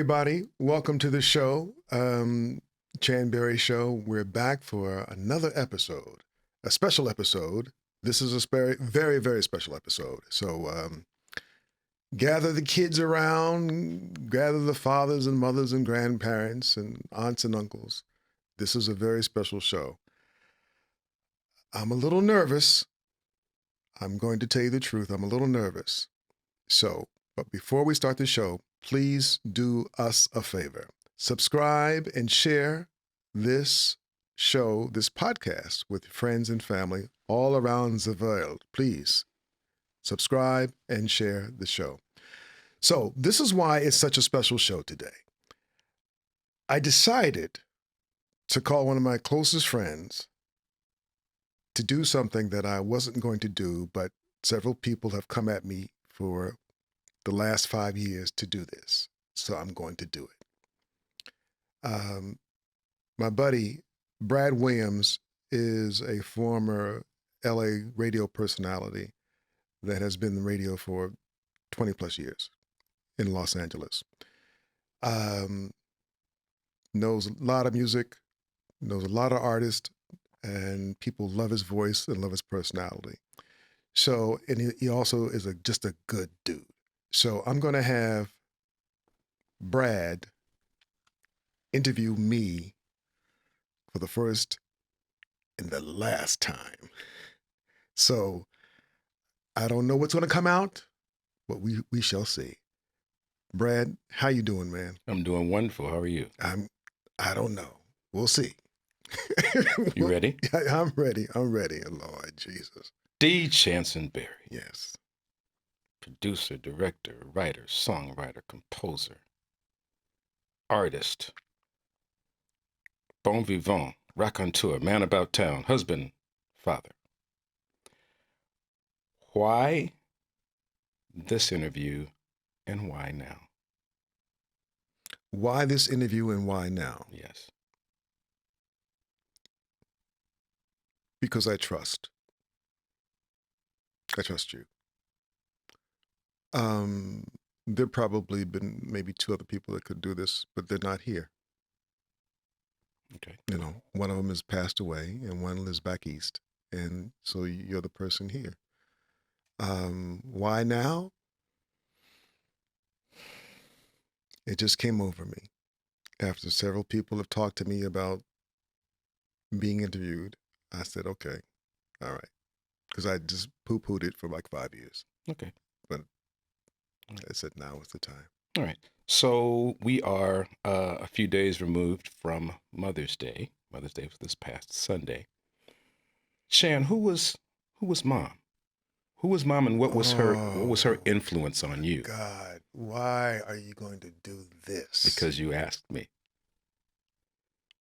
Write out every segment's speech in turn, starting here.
everybody. Welcome to the show, Chann Berry Show. We're back for another episode, a special episode. This is a very, very special episode. So gather the kids around, gather the fathers and mothers and grandparents and aunts and uncles. This is a very special show. I'm a little nervous. I'm going to tell you the truth. I'm a little nervous. But before we start the show, please do us a favor. Subscribe and share this show, this podcast with friends and family all around the world. Please subscribe and share the show. So this is why it's such a special show today. I decided to call one of my closest friends to do something that I wasn't going to do, but several people have come at me for the last 5 years to do this. So I'm going to do it. My buddy, Brad Williams, is a former LA radio personality that has been in radio for 20 plus years in Los Angeles. Knows a lot of music, knows a lot of artists, and people love his voice and love his personality. So, and he also is just a good dude. So I'm going to have Brad interview me for the first and the last time. So I don't know what's going to come out, but we shall see. Brad, how you doing, man? I'm doing wonderful. How are you? I don't know. We'll see. You ready? I'm ready. Lord Jesus. D. Chann Berry. Yes. Producer, director, writer, songwriter, composer, artist, bon vivant, raconteur, man about town, husband, father. Why this interview and why now? Why this interview and why now? Yes. Because I trust. I trust you. There probably been maybe 2 other people that could do this, but they're not here. Okay. You know, one of them has passed away and one lives back east. And so you're the person here. Why now? It just came over me after several people have talked to me about being interviewed. I said, okay, all right. Because I just poo-pooed it for like 5 years. Okay. But I said, now is the time. All right. So we are a few days removed from Mother's Day. Mother's Day was this past Sunday. Chann, who was mom? Who was mom, and what was her influence on you? God, why are you going to do this? Because you asked me.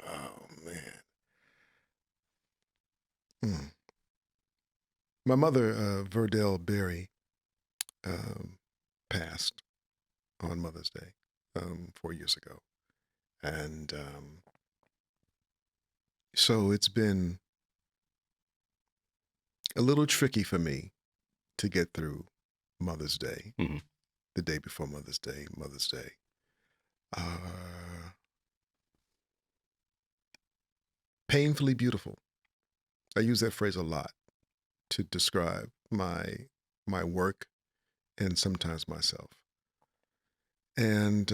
Oh man. My mother, Verdell Berry, passed on Mother's Day 4 years ago. And so it's been a little tricky for me to get through Mother's Day, the day before Mother's Day. Painfully beautiful. I use that phrase a lot to describe my work and sometimes myself. And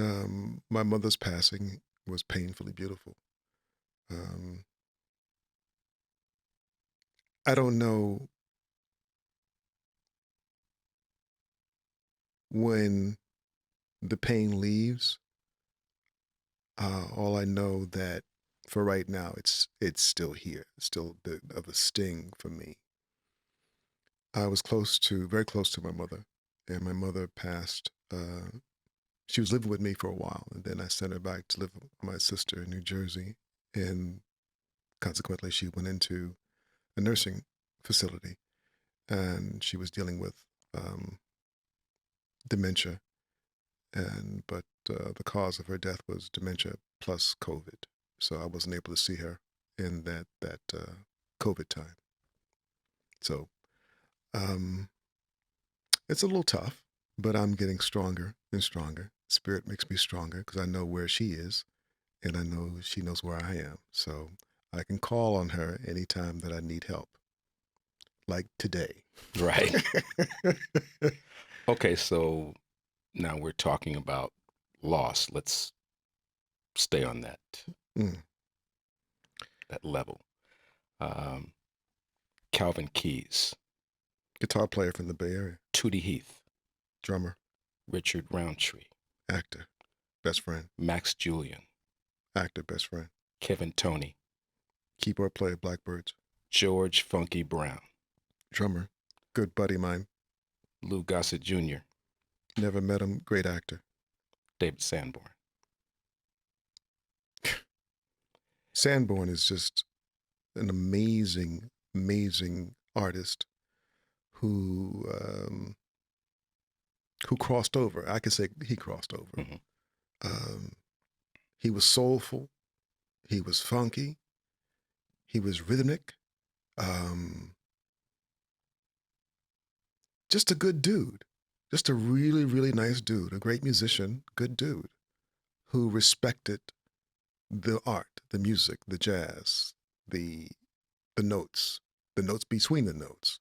my mother's passing was painfully beautiful. I don't know when the pain leaves. All I know that for right now, it's still here. It's still a bit of a sting for me. I was very close to my mother, and my mother passed. She was living with me for a while, and then I sent her back to live with my sister in New Jersey, and consequently, she went into a nursing facility, and she was dealing with dementia, but the cause of her death was dementia plus COVID. So I wasn't able to see her in that COVID time. So it's a little tough, but I'm getting stronger and stronger. Spirit makes me stronger because I know where she is and I know she knows where I am. So I can call on her anytime that I need help, like today. Right. Okay, so now we're talking about loss. Let's stay on Mm. that level. Um, Calvin Keys, Guitar player from the Bay Area, Tootie Heath, drummer, Richard Roundtree, actor, best friend, Max Julian, actor, best friend, Kevin Toney, keyboard player, Blackbirds, George Funky Brown, drummer, good buddy mine. Lou Gossett Jr., Never met him, great actor. David Sanborn. Sanborn is just an amazing, amazing artist who crossed over. I could say he crossed over. Mm-hmm. He was soulful. He was funky. He was rhythmic. Just a good dude. Just a really, really nice dude. A great musician. Good dude who respected the art, the music, the jazz, the notes between the notes.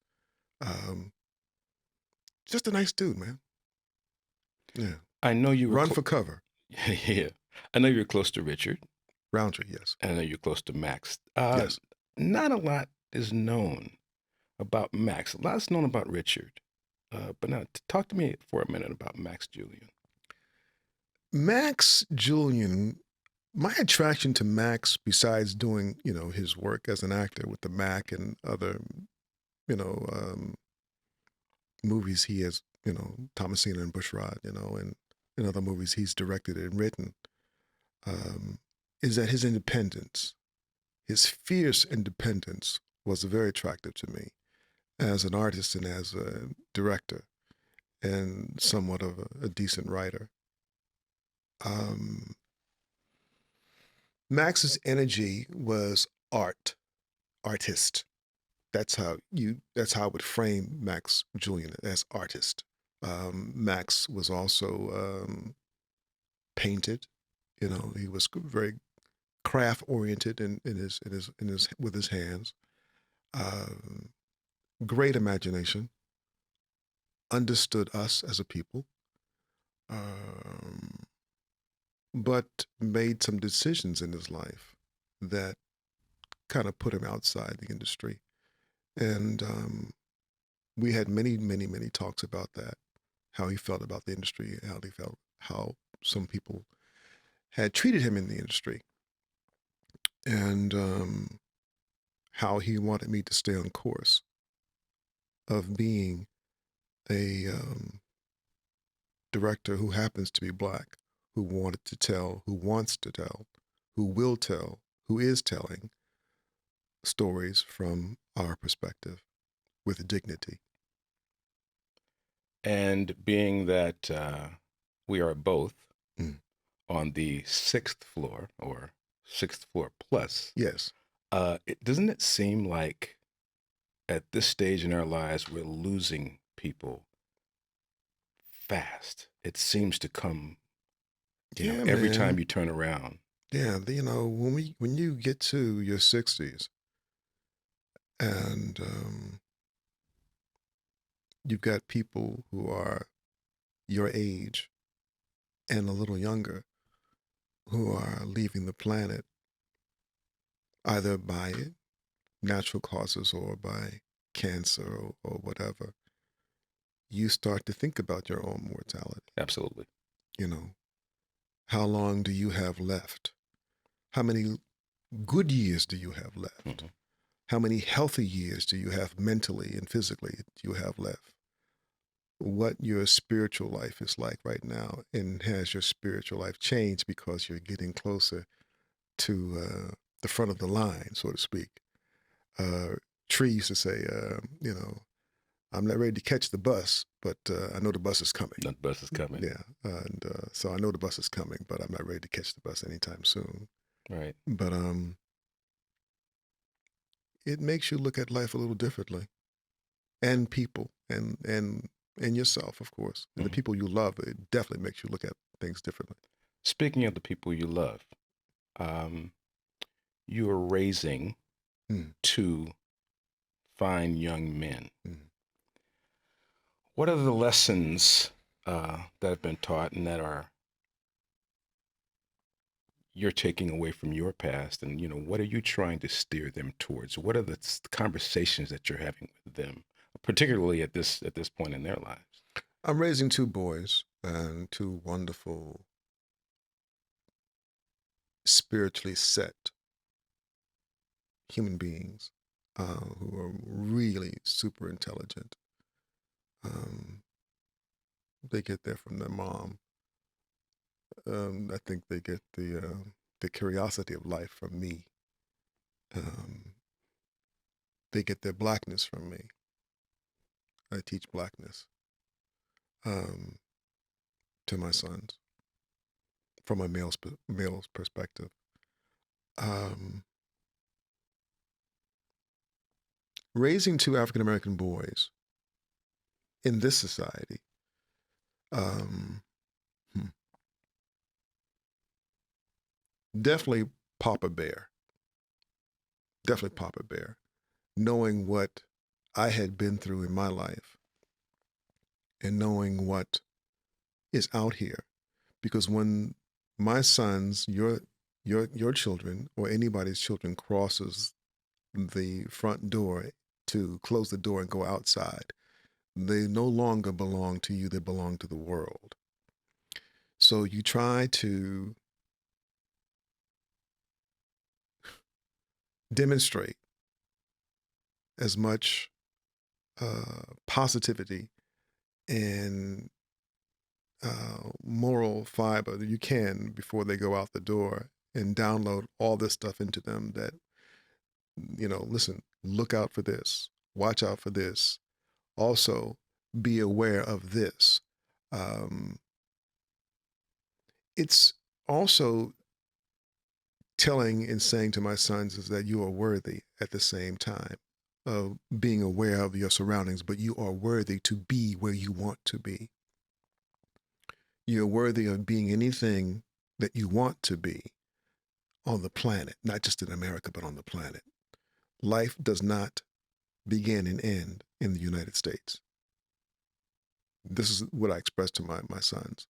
Just a nice dude, man. Yeah. I know you were Run for cover. Yeah. I know you're close to Richard. Roundtree, yes. And I know you're close to Max. Yes. Not a lot is known about Max. A lot is known about Richard. But now, talk to me for a minute about Max Julian. Max Julian, my attraction to Max, besides doing, his work as an actor with the Mac and other, movies he has, Thomasina and Bushrod, and in other movies he's directed and written, is that his independence, his fierce independence was very attractive to me as an artist and as a director and somewhat of a decent writer. Max's energy was artist. That's how I would frame Max Julian, as artist. Max was also painted. He was very craft oriented in his with his hands. Great imagination. Understood us as a people. But made some decisions in his life that kind of put him outside the industry. And we had many, many, many talks about that, how he felt about the industry, how some people had treated him in the industry, and how he wanted me to stay on course of being a director who happens to be Black, who wants to tell, who will tell, who is telling stories from our perspective with dignity. And being that we are both on the 6th floor or 6th floor plus. Yes. Doesn't it seem like at this stage in our lives, we're losing people fast? It seems to come every time you turn around. Yeah, when you get to your 60s and you've got people who are your age and a little younger who are leaving the planet either by natural causes or by cancer or whatever, you start to think about your own mortality. Absolutely. How long do you have left? How many good years do you have left? Mm-hmm. How many healthy years do you have mentally and physically do you have left? What your spiritual life is like right now, and has your spiritual life changed because you're getting closer to the front of the line, so to speak? Tree used to say, I'm not ready to catch the bus, but I know the bus is coming. The bus is coming. Yeah, and so I know the bus is coming, but I'm not ready to catch the bus anytime soon. Right. But it makes you look at life a little differently, and people, and yourself, of course, and the people you love. It definitely makes you look at things differently. Speaking of the people you love, um, you are raising Mm. two fine young men. Mm. What are the lessons that have been taught and that are you're taking away from your past, and what are you trying to steer them towards? What are the conversations that you're having with them, particularly at this point in their lives? I'm raising two boys and two wonderful, spiritually set human beings who are really super intelligent. They get there from their mom. I think they get the curiosity of life from me. They get their blackness from me. I teach blackness um, to my sons from a male's perspective. Raising two African American boys in this society, um, definitely Papa Bear. Definitely Papa Bear. Knowing what I had been through in my life and knowing what is out here. Because when my sons, your children, or anybody's children crosses the front door to close the door and go outside, they no longer belong to you, they belong to the world. So you try to demonstrate as much positivity and moral fiber that you can before they go out the door, and download all this stuff into them that, listen, look out for this, watch out for this, also be aware of this. Um, it's also telling and saying to my sons is that you are worthy at the same time of being aware of your surroundings, but you are worthy to be where you want to be. You're worthy of being anything that you want to be on the planet, not just in America, but on the planet. Life does not begin and end in the United States. This is what I express to my sons.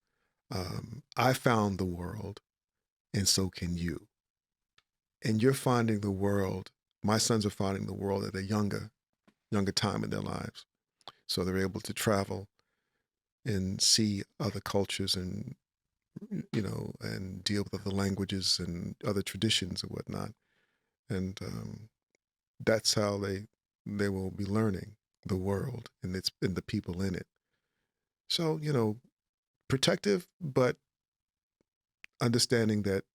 I found the world, and so can you. And you're finding the world. My sons are finding the world at a younger time in their lives, so they're able to travel and see other cultures and and deal with other languages and other traditions and whatnot. And that's how they will be learning the world and the people in it. So protective, but understanding that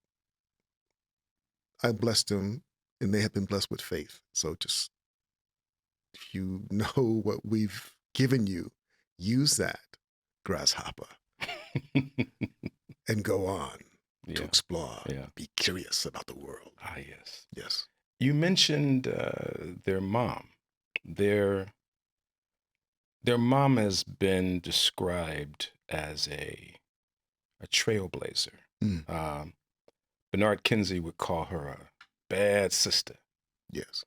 I blessed them and they have been blessed with faith. So just, if you know what we've given you, use that, grasshopper, and go on to Yeah. explore. Yeah. Be curious about the world. Ah, yes. Yes. You mentioned their mom. Their mom has been described as a trailblazer. Mm. Bernard Kinsey would call her a bad sister. Yes.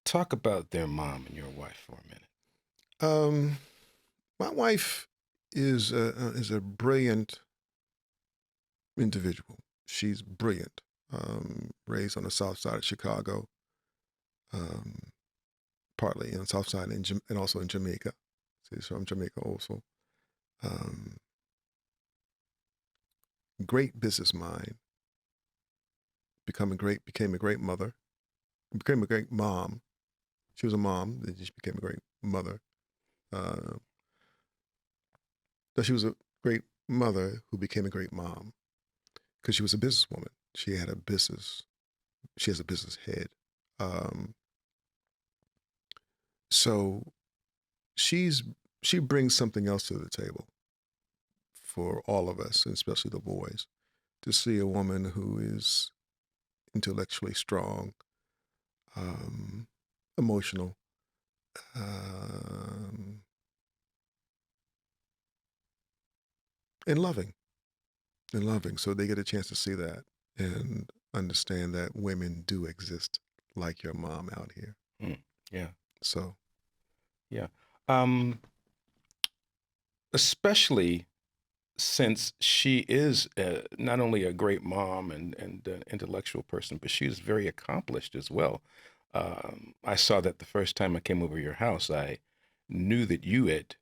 Talk about their mom and your wife for a minute. My wife is a brilliant individual. She's brilliant. Raised on the south side of Chicago, partly on the south side and also in Jamaica. She's from Jamaica also. Great business mind. Became a great mother. Became a great mom. She was a mom. Then she became a great mother. She was a great mother who became a great mom because she was a businesswoman. She had a business. She has a business head. So she brings something else to the table for all of us, and especially the boys, to see a woman who is intellectually strong, emotional, and loving. and loving. So they get a chance to see that and understand that women do exist like your mom out here. Mm, yeah, So, yeah. Um, Especially since she is not only a great mom and an intellectual person, but she is very accomplished as well. I saw that the first time I came over your house, I knew that you had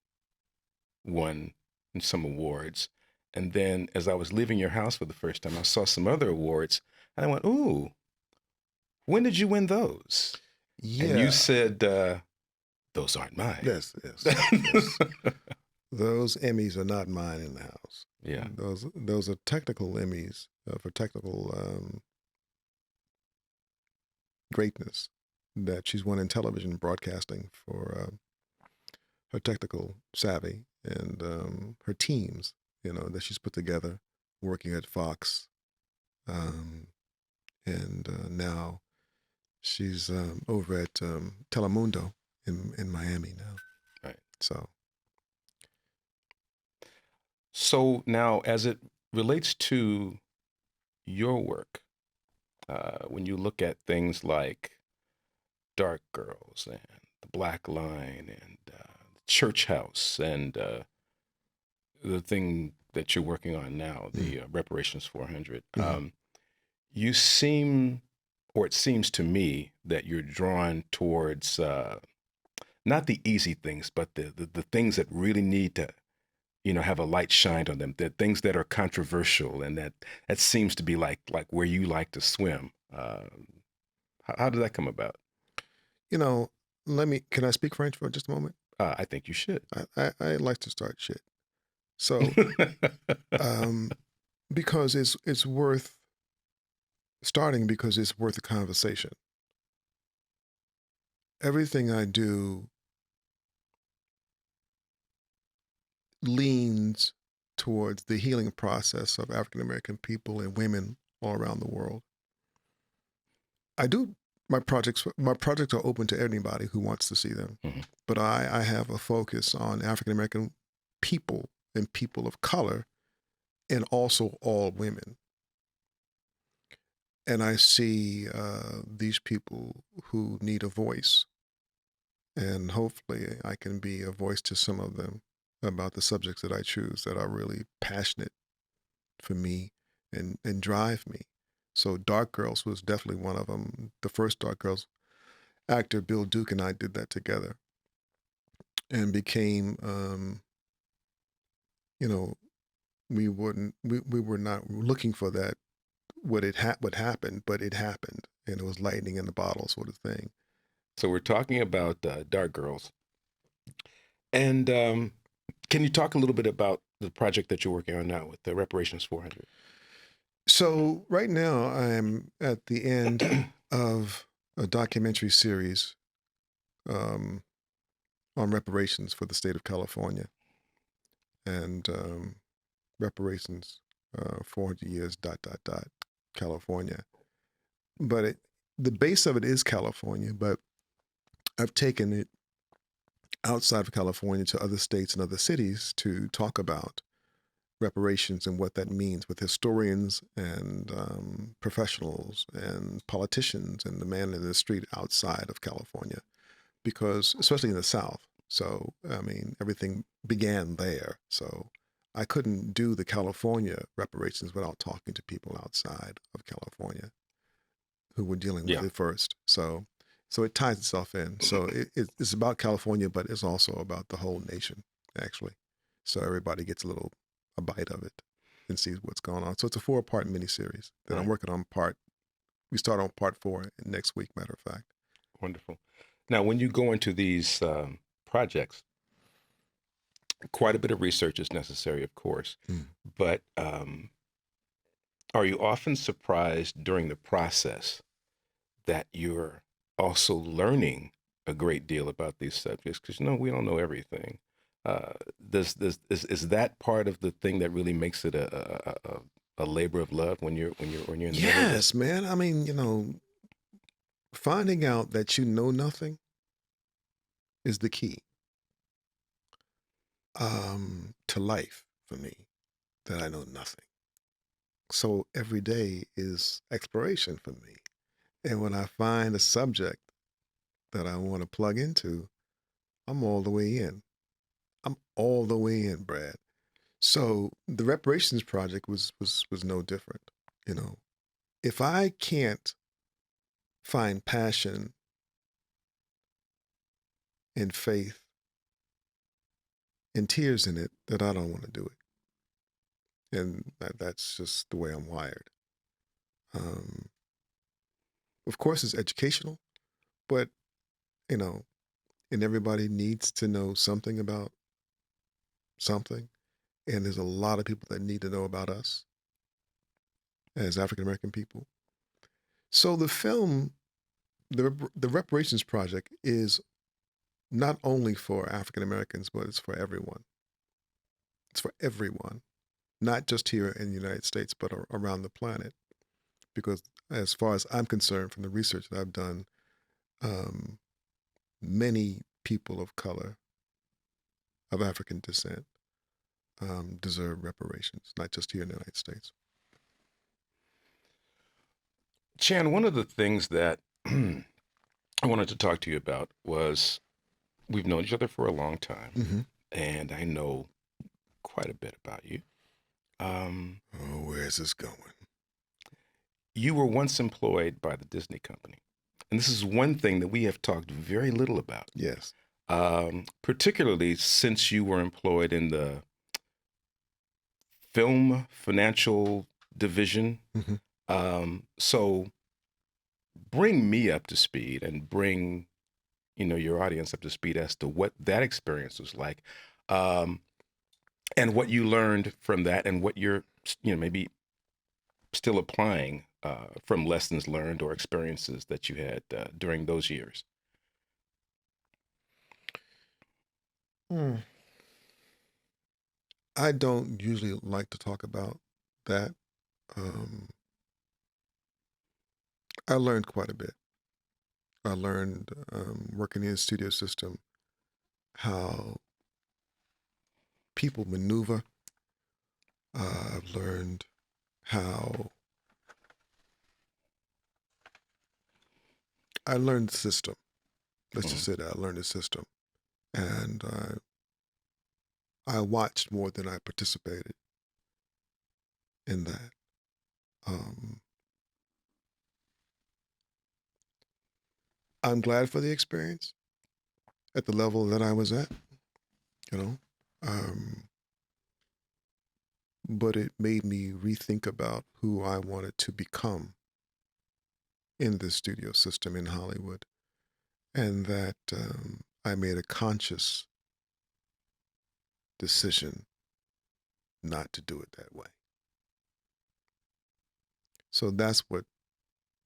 won some awards. And then as I was leaving your house for the first time, I saw some other awards and I went, "Ooh, when did you win those?" And you yeah, said, "Those aren't mine." yes. Those Emmys are not mine in the house. Yeah. Those are technical Emmys for technical greatness that she's won in television broadcasting for her technical savvy and her teams, that she's put together working at Fox. Um, and now she's over at Telemundo in Miami now. Right. So, So now, as it relates to your work, when you look at things like Dark Girls and The Black Line and Church House and the thing that you're working on now, the Reparations 400, you seem, or it seems to me, that you're drawn towards not the easy things, but the things that really need to, have a light shined on them. The things that are controversial, and that seems to be like where you like to swim. How did that come about? you know, can I speak French for just a moment? I think you should. I like to start shit. So, um, because it's worth starting because it's worth a conversation. Everything I do leans towards the healing process of African American people and women all around the world. I do my projects. My projects are open to anybody who wants to see them, but I have a focus on African American people and people of color, and also all women. And I see these people who need a voice, and hopefully I can be a voice to some of them about the subjects that I choose that are really passionate for me and drive me. So Dark Girls was definitely one of them. The first Dark Girls actor Bill Duke and I did that together and became you know we were not looking for that what happened, but it happened, and it was lightning in the bottle sort of thing. So we're talking about Dark Girls, and can you talk a little bit about the project that you're working on now with the Reparations 400? So right now I'm at the end of a documentary series um, on reparations for the state of California, and reparations 400 years California. But the base of it is California, but I've taken it outside of California to other states and other cities to talk about reparations and what that means with historians and professionals and politicians and the man in the street outside of California, because especially in the South. So, I mean, everything began there. So I couldn't do the California reparations without talking to people outside of California who were dealing with it first. So it ties itself in. So it's about California, but it's also about the whole nation, actually. So everybody gets a bite of it and sees what's going on. So it's a 4-part miniseries that I'm working on we start on part 4 next week, matter of fact. Wonderful. Now, when you go into these projects, quite a bit of research is necessary, of course, but are you often surprised during the process that you're also learning a great deal about these subjects? Because we don't know everything. Is that part of the thing that really makes it a labor of love when you're in the middle of it? Yes, man. I mean, finding out that you know nothing is the key to life for me. That I know nothing. So every day is exploration for me. And when I find a subject that I want to plug into, I'm all the way in. I'm all the way in, Brad. So the reparations project was no different. You know, if I can't find passion and faith and tears in it, then I don't want to do it. And that's just the way I'm wired. Um, of course, it's educational, but you know, and everybody needs to know something about something. And there's a lot of people that need to know about us as African American people. So the film, the reparations project, is not only for African Americans, but it's for everyone. It's for everyone, not just here in the United States, but around the planet. Because as far as I'm concerned, from the research that I've done, um, many people of color, of African descent, deserve reparations, not just here in the United States. Chann, one of the things that I wanted to talk to you about was we've known each other for a long time, Mm-hmm. and I know quite a bit about you. Oh, where's this going? You were once employed by the Disney company. And this is one thing that we have talked very little about, Yes. particularly since you were employed in the film financial division. Mm-hmm. So bring me up to speed and bring your audience up to speed as to what that experience was like, um, and what you learned from that, and what you're maybe still applying from lessons learned or experiences that you had during those years. Mm. I don't usually like to talk about that. Um, I learned quite a bit. I learned working in the studio system how people maneuver. I've learned how I learned the system. Let's just say that I learned the system, and I watched more than I participated in that. Um, I'm glad for the experience at the level that I was at, you know, um, but it made me rethink about who I wanted to become in the studio system in Hollywood, and that I made a conscious decision not to do it that way. So that's what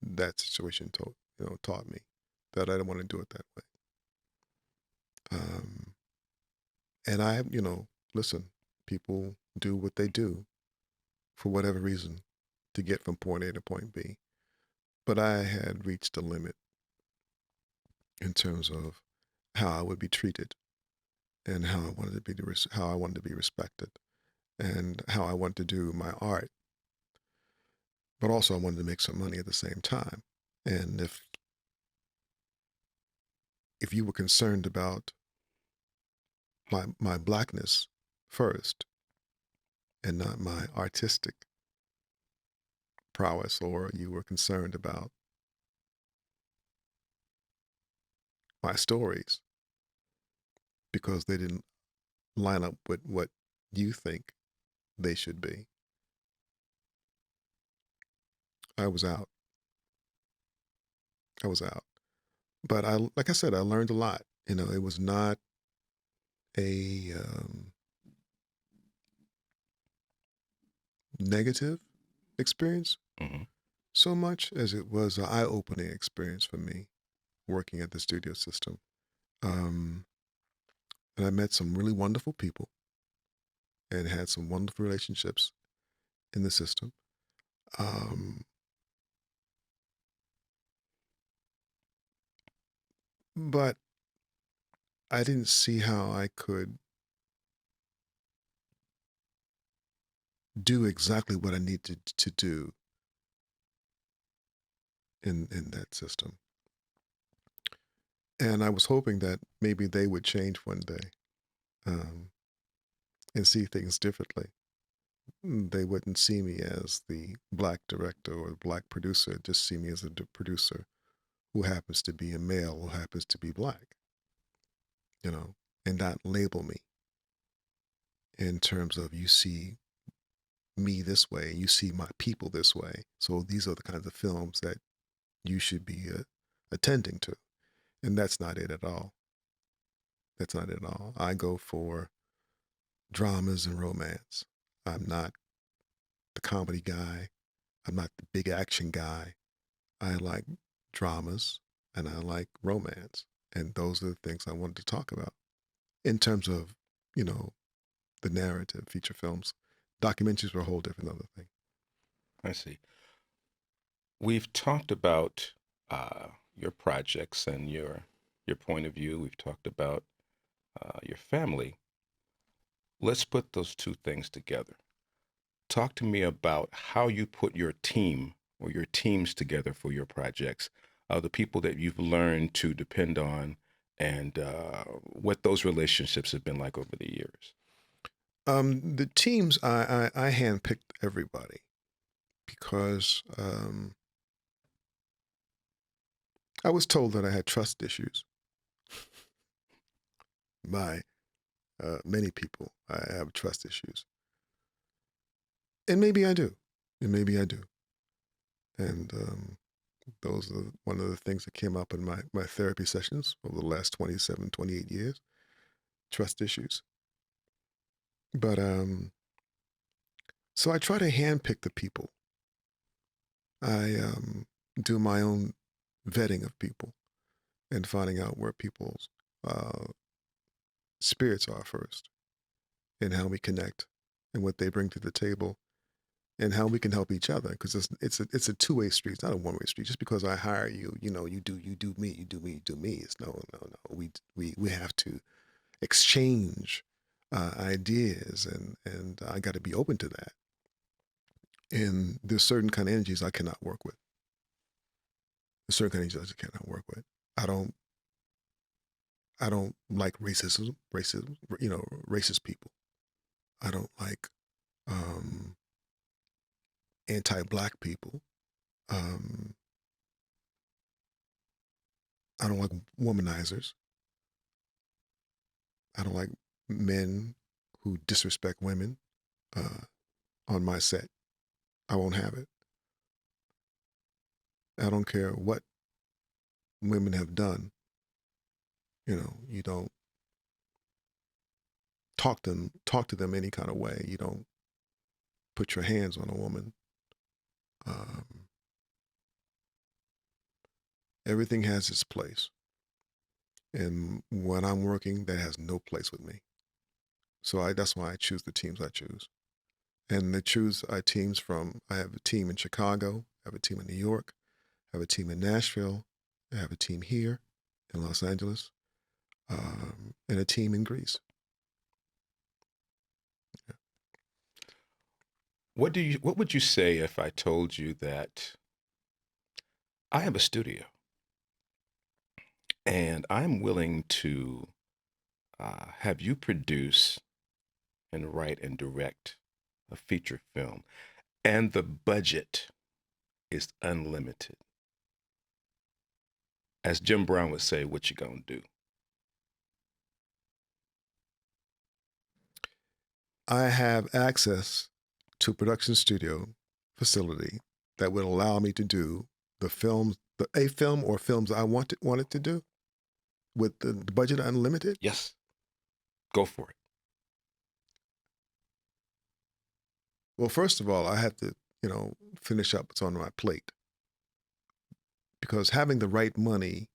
that situation taught me, that I didn't want to do it that way. And listen, people do what they do for whatever reason to get from point A to point B. But I had reached a limit in terms of how I would be treated and how I wanted to be respected and how I wanted to do my art. But also I wanted to make some money at the same time. And if you were concerned about my blackness first and not my artistic prowess, or you were concerned about my stories because they didn't line up with what you think they should be, I was out. I was out. But like I said, I learned a lot. It was not a negative experience Mm-hmm. so much as it was an eye-opening experience for me working at the studio system. Um, and I met some really wonderful people and had some wonderful relationships in the system. Um, but I didn't see how I could do exactly what I need to do in that system. And I was hoping that maybe they would change one day, um, and see things differently. They wouldn't see me as the black director or black producer, just see me as a producer who happens to be a male, who happens to be black, and not label me in terms of you see me this way, you see my people this way. So these are the kinds of films that you should be attending to. And that's not it at all. That's not it at all. I go for dramas and romance. I'm not the comedy guy. I'm not the big action guy. I like dramas and I like romance. And those are the things I wanted to talk about in terms of, the narrative, feature films. Documentaries were a whole different other thing. I see. We've talked about your projects and your point of view. We've talked about your family. Let's put those two things together. Talk to me about how you put your team or your teams together for your projects, the people that you've learned to depend on, and what those relationships have been like over the years. The teams, I handpicked everybody because I was told that I had trust issues by many people. I have trust issues. And maybe I do. And maybe I do. And those are one of the things that came up in my therapy sessions over the last 27, 28 years. Trust issues. But so I try to handpick the people. I do my own vetting of people and finding out where people's spirits are first, and how we connect, and what they bring to the table, and how we can help each other. Because it's a two-way street. It's not a one-way street. Just because I hire you, you do me, you do me, you do me. It's no. We have to exchange ideas, and I got to be open to that. And there's certain kind of energies I cannot work with. There's certain kind of energies I cannot work with. I don't like racist people. I don't like anti-black people. I don't like womanizers. I don't like men who disrespect women on my set. I won't have it. I don't care what women have done. You don't talk to them any kind of way. You don't put your hands on a woman. Everything has its place. And when I'm working, that has no place with me. So that's why I choose the teams I choose. And I have a team in Chicago, I have a team in New York, I have a team in Nashville, I have a team here in Los Angeles, and a team in Greece. Yeah. What would you say if I told you that I have a studio and I'm willing to have you produce and write and direct a feature film, and the budget is unlimited? As Jim Brown would say, what you gonna do? I have access to a production studio facility that would allow me to do a film or films I wanted to do with the budget unlimited. Yes, go for it. Well, first of all, I have to, finish up what's on my plate, because having the right money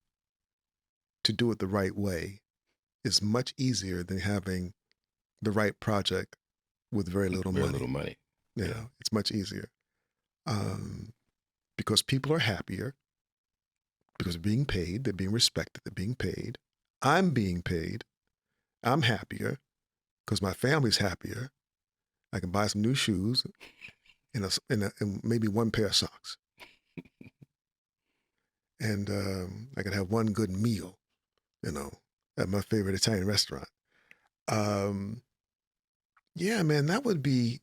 to do it the right way is much easier than having the right project with very little Very money. little money. Yeah, it's much easier. Because people are happier, because they're being paid, they're being respected, they're being paid. I'm being paid. I'm happier because my family's happier. I can buy some new shoes and maybe one pair of socks. And I could have one good meal, at my favorite Italian restaurant. Yeah, man, that will be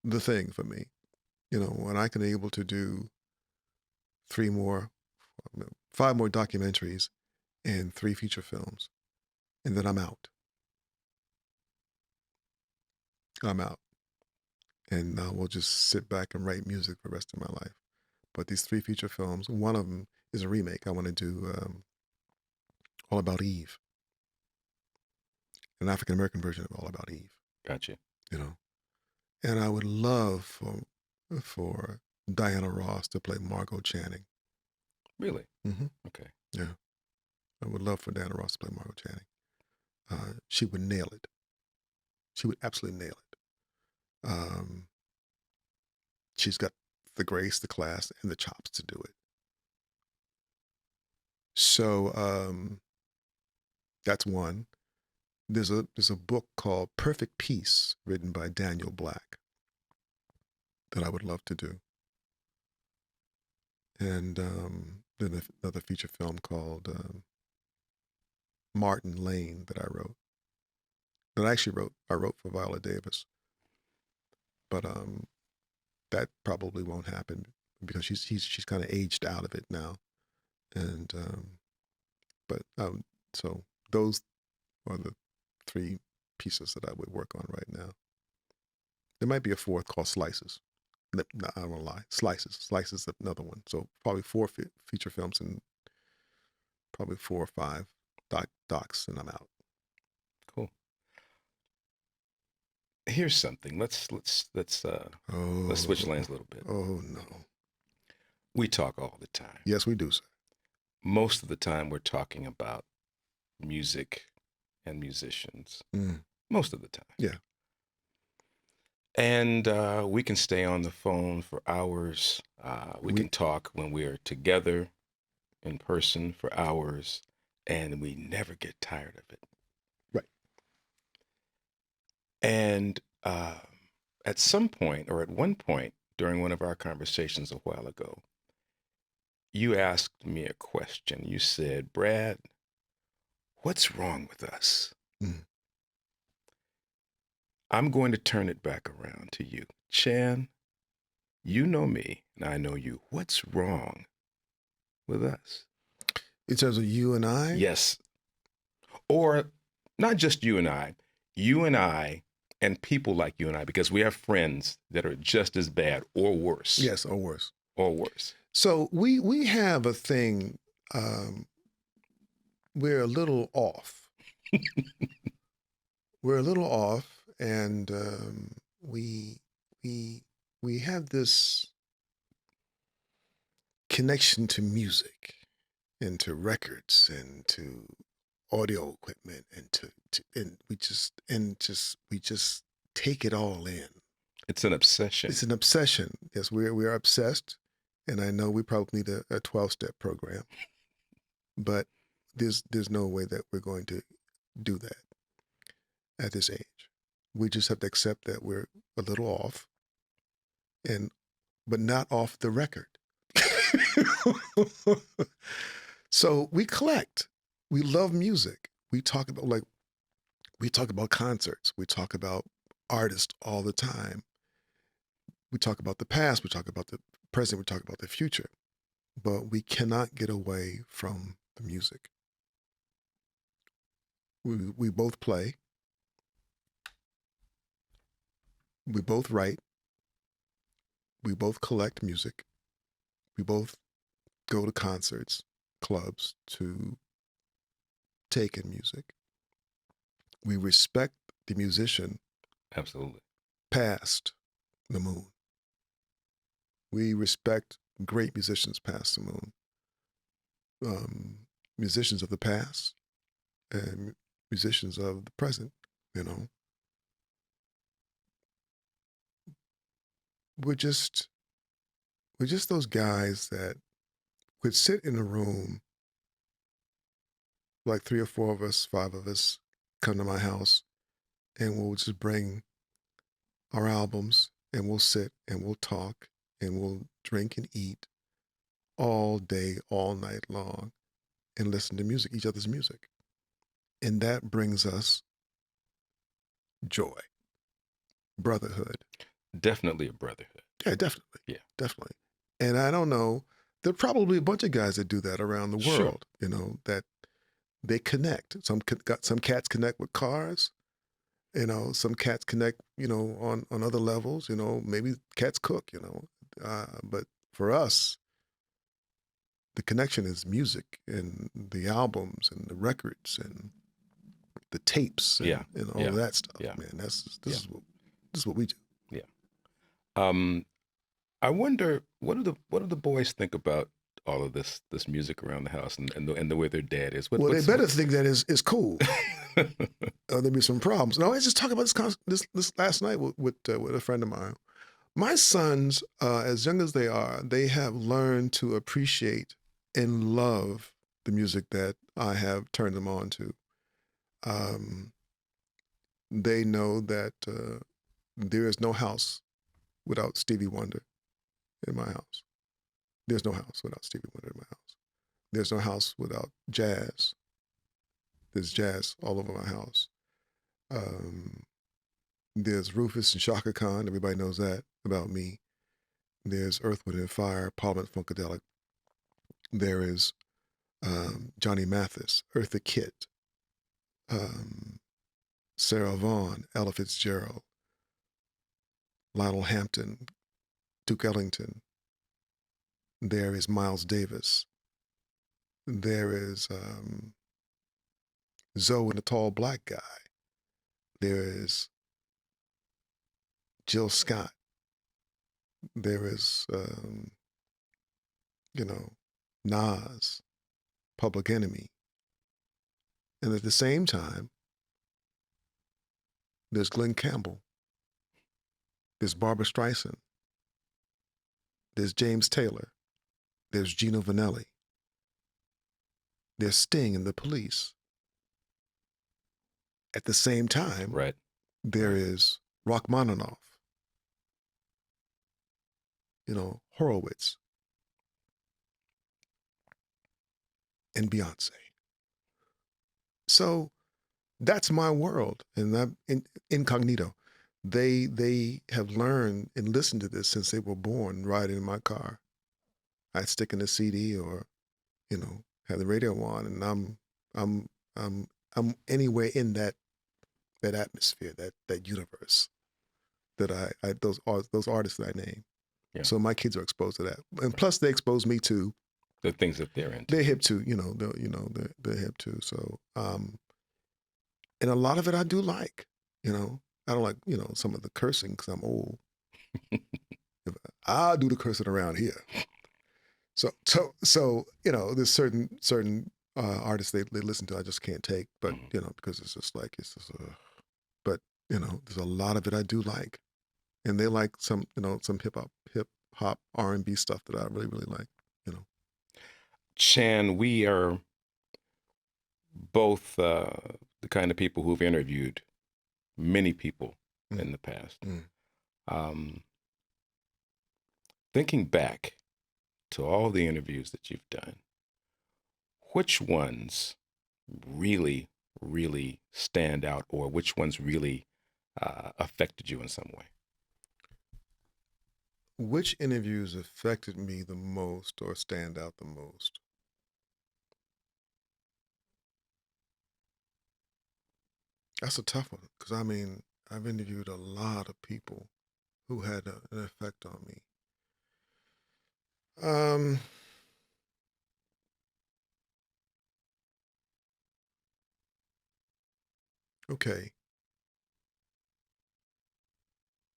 the thing for me. When I can be able to do 5 more documentaries and 3 feature films, and then I'm out. And we'll just sit back and write music for the rest of my life. But these 3 feature films, one of them is a remake. I want to do All About Eve, an African American version of All About Eve. Gotcha. And I would love for Diana Ross to play Margot Channing. Really? Mm-hmm. Okay. Yeah, I would love for Diana Ross to play Margot Channing. She would nail it. She would absolutely nail it. She's got the grace, the class, and the chops to do it. So that's one. There's a book called Perfect Peace, written by Daniel Black, that I would love to do. And then another feature film called Martin Lane that I wrote. That I wrote for Viola Davis. But that probably won't happen because she's kind of aged out of it now. And so those are the 3 pieces that I would work on right now. There might be a 4th called Slices. No, I don't want to lie. Slices is another one. So probably 4 feature films and probably 4 or 5 docs, and I'm out. Cool. Here's something. Let's switch lanes a little bit. Oh no. We talk all the time. Yes, we do, sir. Most of the time, we're talking about music and musicians. Most of the time. Yeah. And we can stay on the phone for hours. We can talk when we're together in person for hours, and we never get tired of it. Right. And at some point, or at one point during one of our conversations a while ago, you asked me a question. You said, Brad, what's wrong with us? I'm going to turn it back around to you. Chann, you know me, and I know you. What's wrong with us? In terms of you and I? Yes. Or not just you and I and people like you and I, because we have friends that are just as bad or worse. Yes, or worse. Or worse. So we have a thing, we're a little off. We're a little off, and we have this connection to music and to records and to audio equipment and we just take it all in. It's an obsession. It's an obsession. Yes, we are obsessed, and I know we probably need a 12-step program, but there's no way that we're going to do that at this age. We just have to accept that we're a little off, but not off the record. So we collect. We love music. We talk about concerts. We talk about artists all the time. We talk about the past. We talk about the present. We talk about the future. But we cannot get away from the music. We both play. We both write. We both collect music. We both go to concerts, clubs to take in music. We respect the musician. Absolutely. Past the moon. We respect great musicians past the moon. Musicians of the past and musicians of the present, We're just those guys that could sit in a room like 3 or 4 of us, 5 of us, come to my house, and we'll just bring our albums, and we'll sit and we'll talk and we'll drink and eat all day, all night long, and listen to music, each other's music. And that brings us joy, brotherhood. Definitely a brotherhood. Yeah, definitely. Yeah. Definitely. And I don't know, there are probably a bunch of guys that do that around the Sure. world, you know, that they connect. Some cats connect with cars, you know, some cats connect, you know, on other levels, you know, maybe cats cook, you know. But for us, the connection is music and the albums and the records and the tapes and, Yeah. and all Yeah. of that stuff. Yeah. Man, this Yeah. is what we do. Yeah. I wonder what do the boys think about all of this music around the house and the way their dad is. Well, they better think that is cool. There'll be some problems. No, I was just talking about this last night with a friend of mine. My sons, as young as they are, they have learned to appreciate and love the music that I have turned them on to. They know that there is no house without Stevie Wonder in my house. There's no house without Stevie Wonder in my house. There's no house without jazz. There's jazz all over my house. There's Rufus and Shaka Khan. Everybody knows that about me. There's Earth, Wind, and Fire, Parliament Funkadelic. There is Johnny Mathis, Eartha Kitt, Sarah Vaughan, Ella Fitzgerald, Lionel Hampton, Duke Ellington. There is Miles Davis. There is Zoe and the Tall Black Guy. There is Jill Scott. There is, Nas, Public Enemy. And at the same time, there's Glenn Campbell. There's Barbara Streisand. There's James Taylor. There's Gino Vanelli. There's Sting and the Police. At the same time, right. there is Rachmaninoff, Horowitz, and Beyonce. So that's my world, and I'm incognito. They have learned and listened to this since they were born, riding in my car. I'd stick in a CD or, have the radio on, and I'm anywhere in that atmosphere, that universe that I those artists that I name. Yeah. So my kids are exposed to that, and plus they expose me to the things that they're into. They're hip too, they're hip too. So, and a lot of it I do like. I don't like some of the cursing because I'm old. I'll do the cursing around here. So there's certain artists they listen to I just can't take, but because it's just but there's a lot of it I do like, and they like some hip hop R&B stuff that I really really like. Chann, we are both the kind of people who've interviewed many people in the past. Thinking back to all the interviews that you've done, which ones really, really stand out, or which ones really affected you in some way? Which interviews affected me the most or stand out the most? That's a tough one because I've interviewed a lot of people who had an effect on me. Okay.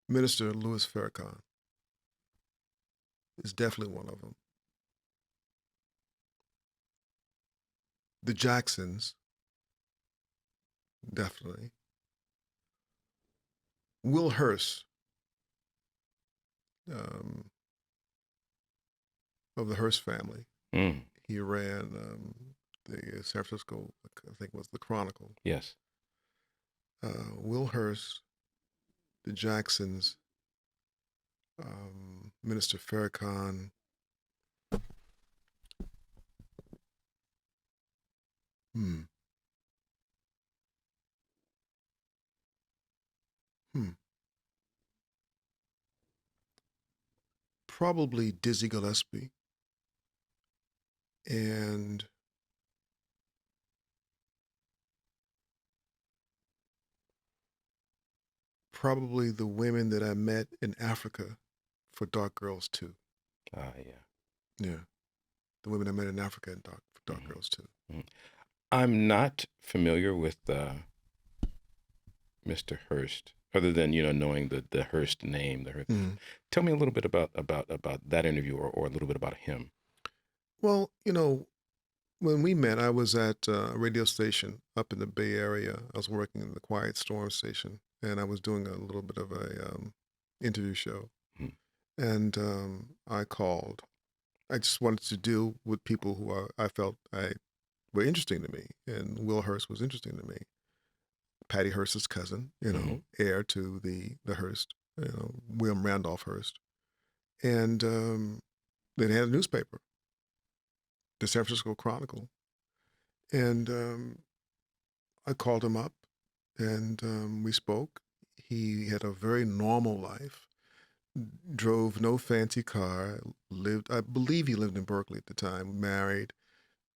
Minister Louis Farrakhan is definitely one of them. The Jacksons, definitely. Will Hurst, of the Hearst family. He ran the San Francisco, I think it was the Chronicle. Yes. Will Hearst, the Jacksons, Minister Farrakhan. Hmm. Hmm. Probably Dizzy Gillespie and probably the women that I met in Africa for Dark Girls too. Yeah. Yeah, the women I met in Africa and for Dark Mhm. Girls too. Mhm. I'm not familiar with Mr. Hearst, other than knowing the Hearst name. Mm. Tell me a little bit about that interview, or a little bit about him. Well, when we met, I was at a radio station up in the Bay Area. I was working in the Quiet Storm station, and I was doing a little bit of a interview show. Mhm. And I called. I just wanted to deal with people who I felt were interesting to me, and Will Hearst was interesting to me. Patty Hearst's cousin, Mhm. heir to the Hearst, William Randolph Hearst, and then they had a newspaper, the San Francisco Chronicle, and I called him up, and we spoke. He had a very normal life, drove no fancy car, lived, I believe he lived in Berkeley at the time, married,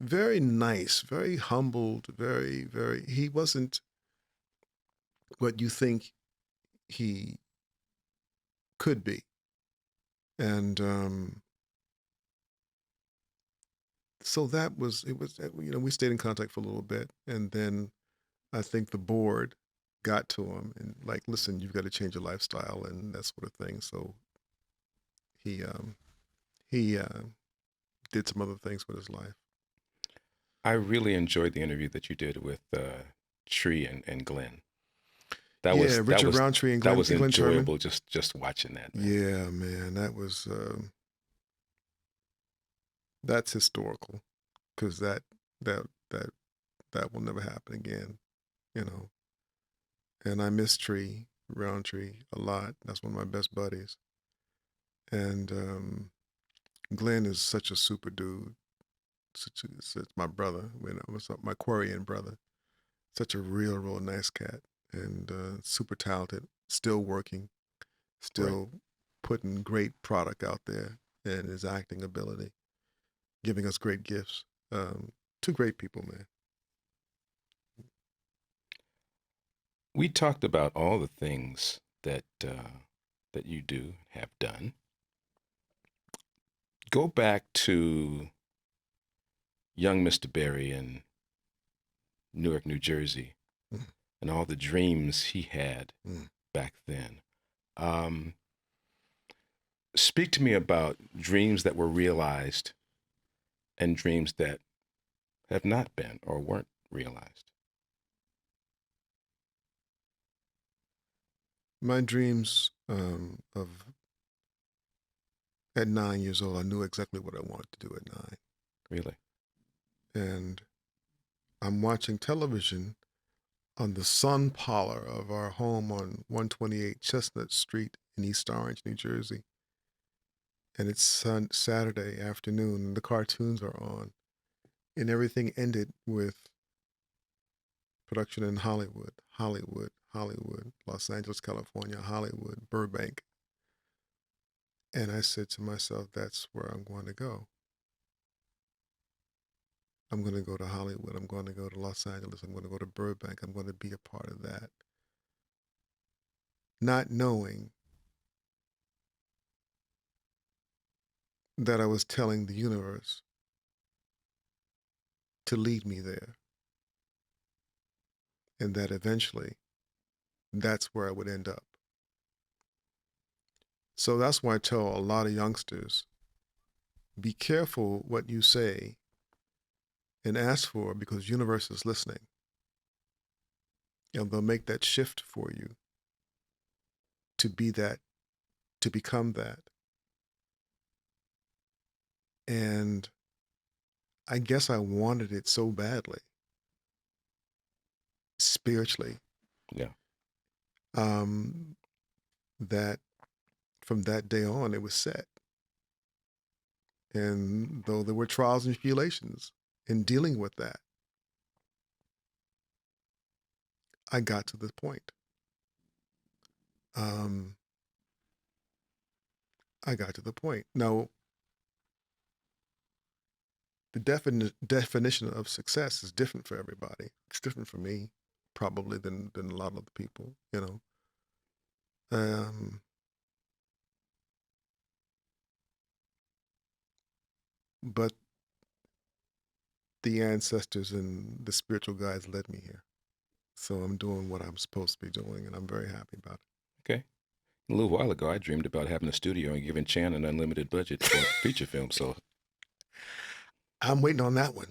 very nice, very humbled, very, he wasn't what you think he could be. And so we stayed in contact for a little bit. And then I think the board got to him and like, listen, you've got to change your lifestyle and that sort of thing. So he did some other things with his life. I really enjoyed the interview that you did with Tree and Glenn. That Yeah, was that Richard was Roundtree and that Glenn was and Glenn Turman. enjoyable. Just watching that, man. Yeah, man, that's historical because that that that will never happen again, you know. And I miss Tree Roundtree a lot. That's one of my best buddies. And Glenn is such a super dude. Such my brother. When I was my Quarian brother. Such a real nice cat and super talented. Still working. Right. Still putting great product out there and his acting ability, giving us great gifts. Two great people, man. We talked about all the things that you do, have done. Go back to young Mr. Berry in Newark, New Jersey, Mm, and all the dreams he had mm. back then. Um, Speak to me about dreams that were realized and dreams that have not been or weren't realized. My dreams of at 9 years old, I knew exactly what I wanted to do at 9. Really? And I'm watching television on the sun parlor of our home on 128 Chestnut Street in East Orange, New Jersey. And it's Saturday afternoon, and the cartoons are on. And everything ended with production in Hollywood, Los Angeles, California, Hollywood, Burbank. And I said to myself, that's where I'm going to go. I'm going to go to Hollywood. I'm going to go to Los Angeles. I'm going to go to Burbank. I'm going to be a part of that. Not knowing that I was telling the universe to lead me there, and that eventually that's where I would end up. So that's why I tell a lot of youngsters, be careful what you say and ask for because the universe is listening. And they'll make that shift for you to be that, to become that. And I guess I wanted it so badly, spiritually, Yeah. um, that from that day on, it was set. And though there were trials and tribulations in dealing with that, I got to this point. Um, I got to the point. Now, the definition of success is different for everybody. It's different for me, probably, than a lot of other people, you know. Um, but the ancestors and the spiritual guides led me here. So I'm doing what I'm supposed to be doing, and I'm very happy about it. Okay. A little while ago, I dreamed about having a studio and giving Chann an unlimited budget for a feature film. So I'm waiting on that one.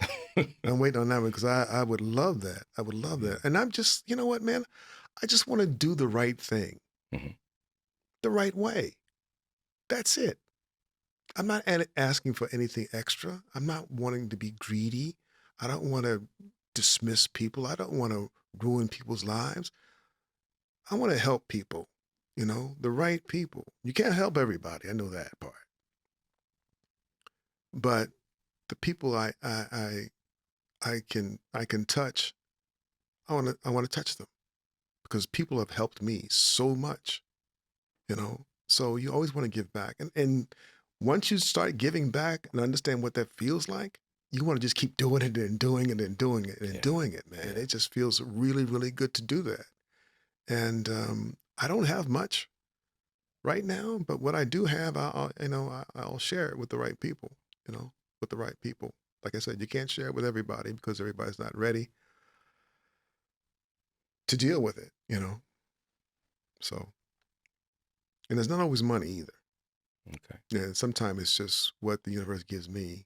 I'm waiting on that one because I would love that. I would love that. And I'm just, you know what, man? I just want to do the right thing, the right way. That's it. I'm not asking for anything extra. I'm not wanting to be greedy. I don't want to dismiss people. I don't want to ruin people's lives. I want to help people, you know, the right people. You can't help everybody. I know that part. But the people I can touch, I want to touch them because people have helped me so much, you know. So you always want to give back. And once you start giving back and understand what that feels like, you want to just keep doing it and doing it and doing it and doing it, man. It just feels really, really good to do that. And I don't have much right now, but what I do have, I'll share it with the right people, you know, with the right people. Like I said, you can't share it with everybody because everybody's not ready to deal with it, you know. So, and there's not always money either. Okay. Yeah, sometimes it's just what the universe gives me.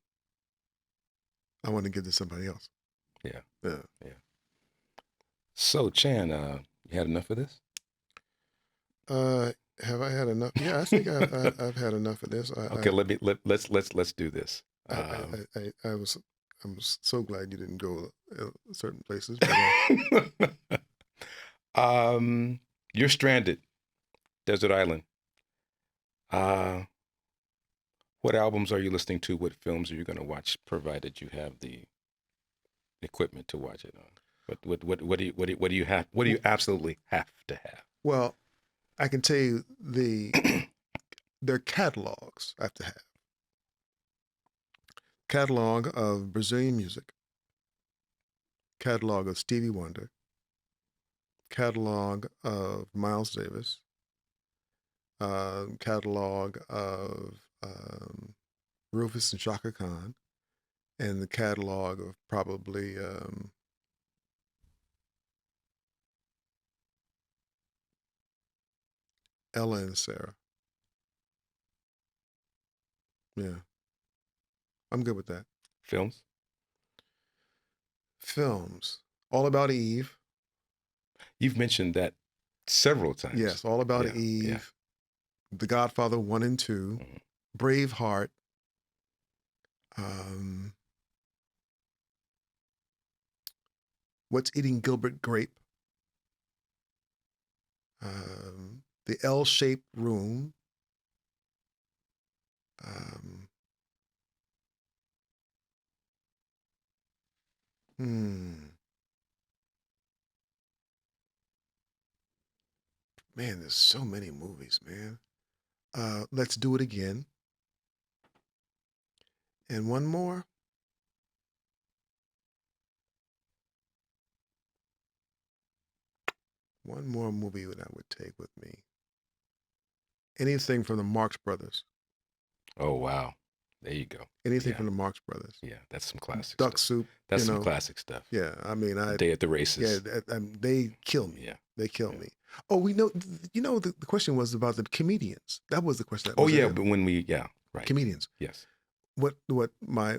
I want to give to somebody else. Yeah. Yeah. So, Chann, you had enough of this? Have I had enough? Yeah, I think I've had enough of this. Okay, let's do this. I'm so glad you didn't go certain places. But, you're stranded, desert island. What albums are you listening to? What films are you going to watch, provided you have the equipment to watch it on? What do you have? What do you absolutely have to have? Well, I can tell you their catalogs I have to have. Catalog of Brazilian music, catalog of Stevie Wonder, catalog of Miles Davis, catalog of Rufus and Shaka Khan, and the catalog of probably Ella and Sarah. Yeah, I'm good with that. Films? Films. All About Eve. You've mentioned that several times. Yes, All About Eve. Yeah. The Godfather 1 and 2. Braveheart. What's Eating Gilbert Grape? The L-Shaped Room. Man, there's so many movies, man. Let's Do It Again. And one more. One more movie that I would take with me. Anything from the Marx Brothers. Oh, wow. There you go. Anything from the Marx Brothers. Yeah, that's some classic Duck stuff. Soup. That's some classic stuff. Yeah, I mean, Day at the Races. Yeah, they kill me. Yeah, they kill me. Oh, we know. You know, the question was about the comedians. That was the question. But when right. Comedians. Yes. What my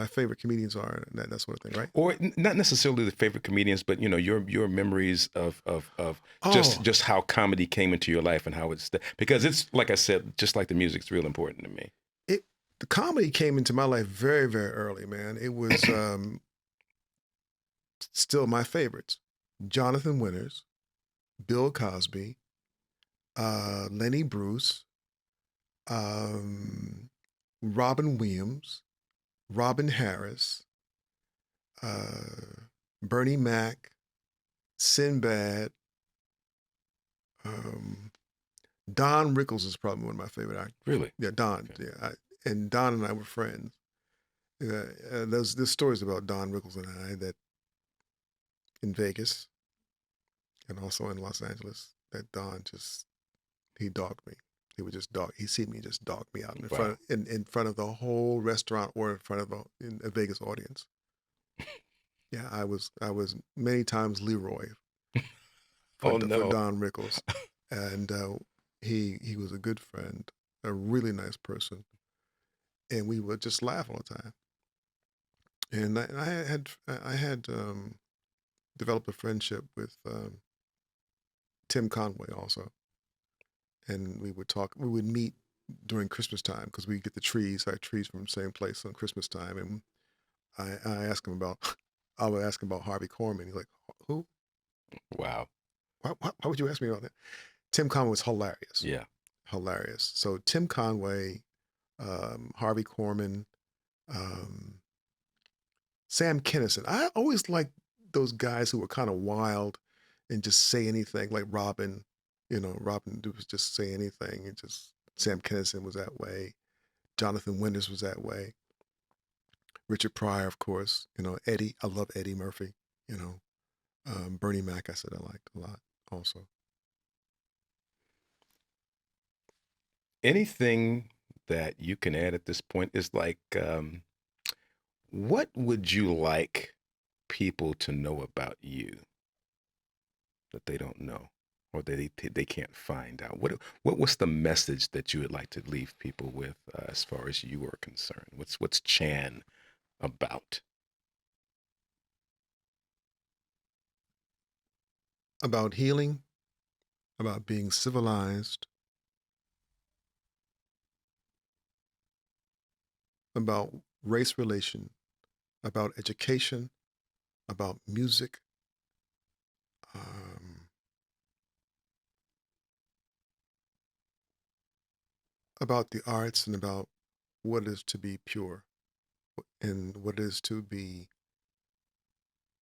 favorite comedians are, and that sort of thing, right? Or not necessarily the favorite comedians, but your memories of just how comedy came into your life and how it's because it's like I said, just like the music, it's real important to me. The comedy came into my life very, very early, man. It was still my favorites. Jonathan Winters, Bill Cosby, Lenny Bruce, um, Robin Williams, Robin Harris, Bernie Mac, Sinbad. Don Rickles is probably one of my favorite actors. Really? Yeah, Don. Okay. Yeah, and Don and I were friends. There's stories about Don Rickles and I that in Vegas and also in Los Angeles that Don just he dogged me. He would just dog. He see me just dog me out Wow. in front of the whole restaurant or in front of a Vegas audience. Yeah, I was many times Leroy Oh for no. Don Rickles, and he was a good friend, a really nice person, and we would just laugh all the time. And I had developed a friendship with Tim Conway also, and we would talk. We would meet during Christmas time because we get our trees from the same place on Christmas time, and I asked him about. I would ask him about Harvey Korman. He's like, "Who? Wow. Why would you ask me about that?" Tim Conway was hilarious. Yeah. Hilarious. So Tim Conway, Harvey Korman, um, Sam Kinison. I always liked those guys who were kind of wild and just say anything, like Robin. Robin was just say anything, and just Sam Kinison was that way. Jonathan Winters was that way. Richard Pryor, of course. Eddie. I love Eddie Murphy. You know, Bernie Mac. I said I liked a lot also. Anything that you can add at this point is like, what would you like people to know about you that they don't know or that they can't find out? What was the message that you would like to leave people with as far as you are concerned? What's Chann about? About healing, about being civilized, about race relation, about education, about music, um, about the arts, and about what it is to be pure and what it is to be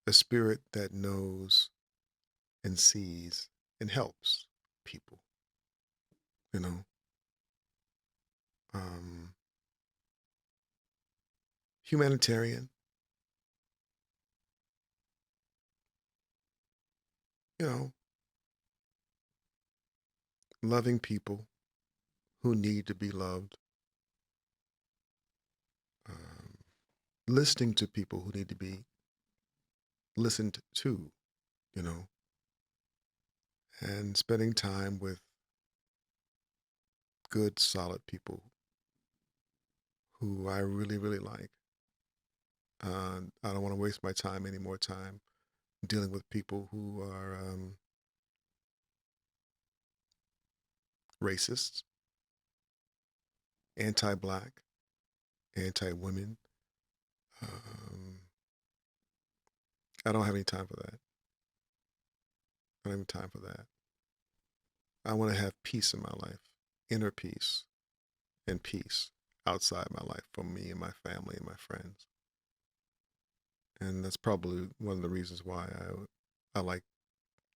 a spirit that knows and sees and helps people, you know. Um, Humanitarian, you know, loving people who need to be loved, um, listening to people who need to be listened to, you know, and spending time with good, solid people who I really, really like. I don't want to waste my time any more time dealing with people who are racists, anti-black, anti-women. Um, I don't have any time for that. I don't have any time for that. I want to have peace in my life, inner peace and peace outside my life for me and my family and my friends. And that's probably one of the reasons why I like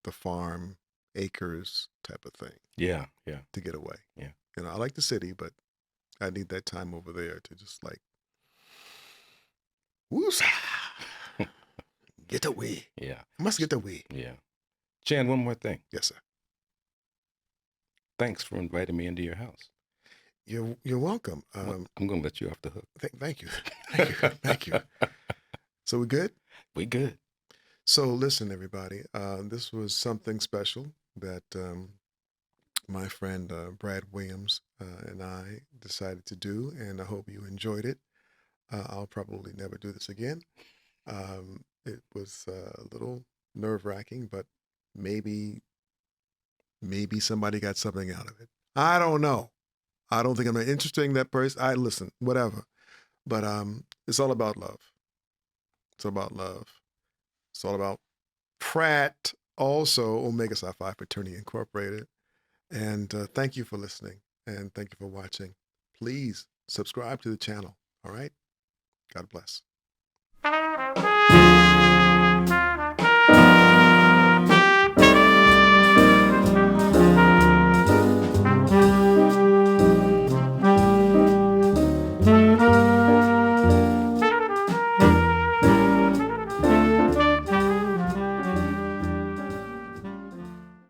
the farm acres type of thing Yeah, yeah, to get away. yeah. I like the city, but I need that time over there to just like, woosah, get away. Yeah, I must get away. yeah. Chann, one more thing. Yes, sir. Thanks for inviting me into your house. You're welcome. I'm gonna let you off the hook. Thank you, thank you, thank you. So we good? We good. So listen, everybody. This was something special that my friend Brad Williams and I decided to do, and I hope you enjoyed it. I'll probably never do this again. It was a little nerve-wracking, but maybe somebody got something out of it. I don't know. I don't think I'm interested in that person. I listen, whatever. But it's all about love. It's all about love. It's all about Pratt, also Omega Psi Phi Fraternity Incorporated. And thank you for listening, and thank you for watching. Please subscribe to the channel. All right. God bless.